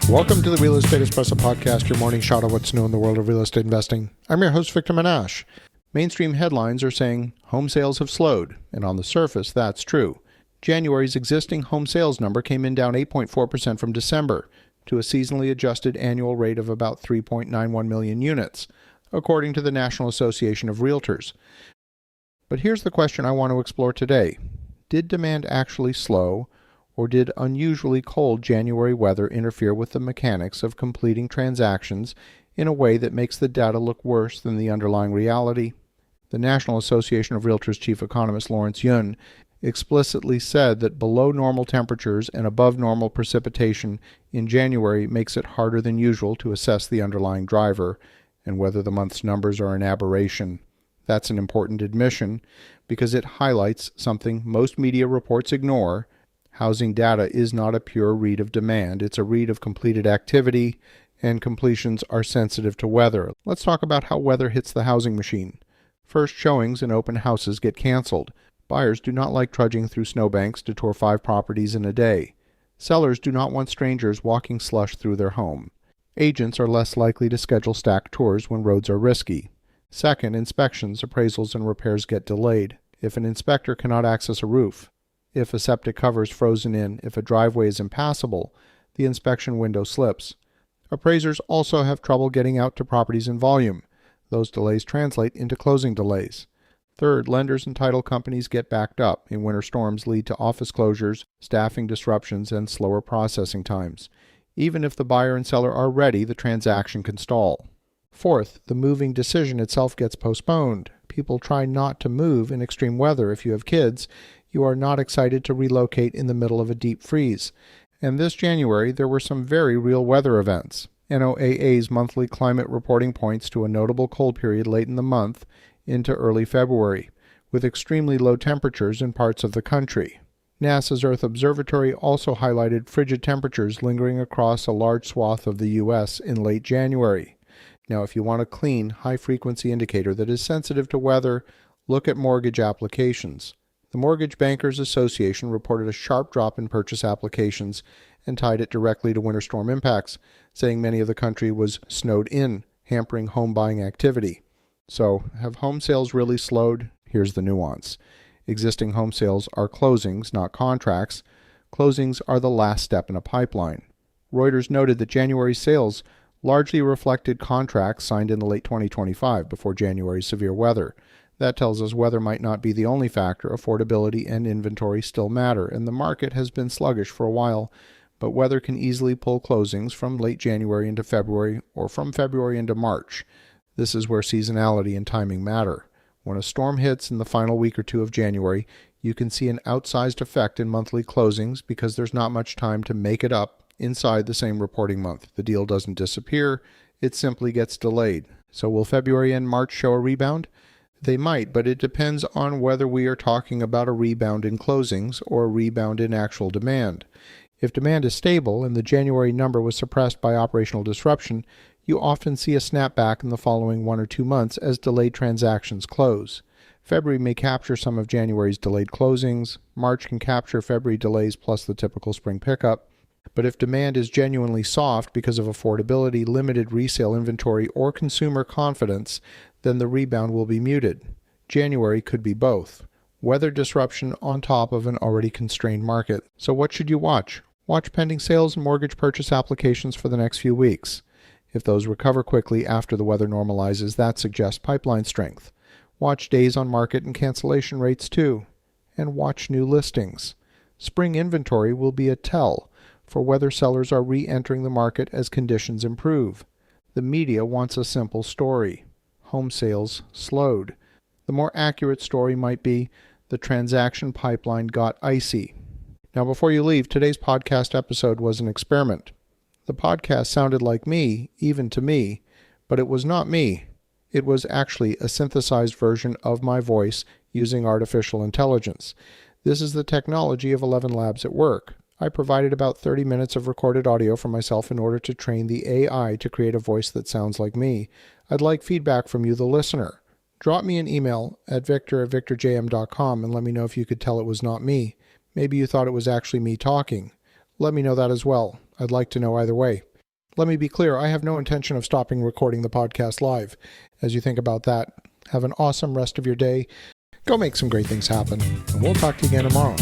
Welcome to the Real Estate Espresso Podcast, your morning shot of what's new in the world of real estate investing. I'm your host, Victor Menashe. Mainstream headlines are saying home sales have slowed, and on the surface, that's true. January's existing home sales number came in down 8.4% from December to a seasonally adjusted annual rate of about 3.91 million units, according to the National Association of Realtors. But here's the question I want to explore today. Did demand actually slow, or did unusually cold January weather interfere with the mechanics of completing transactions in a way that makes the data look worse than the underlying reality? The National Association of Realtors chief economist Lawrence Yun explicitly said that below normal temperatures and above normal precipitation in January makes it harder than usual to assess the underlying driver and whether the month's numbers are an aberration. That's an important admission because it highlights something most media reports ignore. Housing data is not a pure read of demand. It's a read of completed activity, and completions are sensitive to weather. Let's talk about how weather hits the housing machine. First, showings and open houses get canceled. Buyers do not like trudging through snowbanks to tour 5 properties in a day. Sellers do not want strangers walking slush through their home. Agents are less likely to schedule stacked tours when roads are risky. Second, inspections, appraisals, and repairs get delayed. If an inspector cannot access a roof, if a septic cover is frozen in, if a driveway is impassable, the inspection window slips. Appraisers also have trouble getting out to properties in volume. Those delays translate into closing delays. Third, lenders and title companies get backed up, and winter storms lead to office closures, staffing disruptions, and slower processing times. Even if the buyer and seller are ready, the transaction can stall. Fourth, the moving decision itself gets postponed. People try not to move in extreme weather. If you have kids, you are not excited to relocate in the middle of a deep freeze. And this January, there were some very real weather events. NOAA's monthly climate reporting points to a notable cold period late in the month into early February, with extremely low temperatures in parts of the country. NASA's Earth Observatory also highlighted frigid temperatures lingering across a large swath of the U.S. in late January. Now, if you want a clean, high-frequency indicator that is sensitive to weather, look at mortgage applications. The Mortgage Bankers Association reported a sharp drop in purchase applications and tied it directly to winter storm impacts, saying many of the country was snowed in, hampering home buying activity. So, have home sales really slowed? Here's the nuance. Existing home sales are closings, not contracts. Closings are the last step in a pipeline. Reuters noted that January's sales largely reflected contracts signed in the late 2025 before January's severe weather. That tells us weather might not be the only factor. Affordability and inventory still matter, and the market has been sluggish for a while, but weather can easily pull closings from late January into February or from February into March. This is where seasonality and timing matter. When a storm hits in the final week or two of January, you can see an outsized effect in monthly closings because there's not much time to make it up inside the same reporting month. The deal doesn't disappear, it simply gets delayed. So will February and March show a rebound? They might, but it depends on whether we are talking about a rebound in closings or a rebound in actual demand. If demand is stable and the January number was suppressed by operational disruption, you often see a snapback in the following 1 or 2 months as delayed transactions close. February may capture some of January's delayed closings. March can capture February delays plus the typical spring pickup. But if demand is genuinely soft because of affordability, limited resale inventory, or consumer confidence, then the rebound will be muted. January could be both. Weather disruption on top of an already constrained market. So what should you watch? Watch pending sales and mortgage purchase applications for the next few weeks. If those recover quickly after the weather normalizes, that suggests pipeline strength. Watch days on market and cancellation rates too. And watch new listings. Spring inventory will be a tell for whether sellers are re-entering the market as conditions improve. The media wants a simple story. Home sales slowed. The more accurate story might be the transaction pipeline got icy. Now, before you leave, today's podcast episode was an experiment. The podcast sounded like me, even to me, but it was not me. It was actually a synthesized version of my voice using artificial intelligence. This is the technology of 11 Labs at work. I provided about 30 minutes of recorded audio for myself in order to train the AI to create a voice that sounds like me. I'd like feedback from you, the listener. Drop me an email at victor@victorjm.com and let me know if you could tell it was not me. Maybe you thought it was actually me talking. Let me know that as well. I'd like to know either way. Let me be clear, I have no intention of stopping recording the podcast live. As you think about that, have an awesome rest of your day. Go make some great things happen, and we'll talk to you again tomorrow.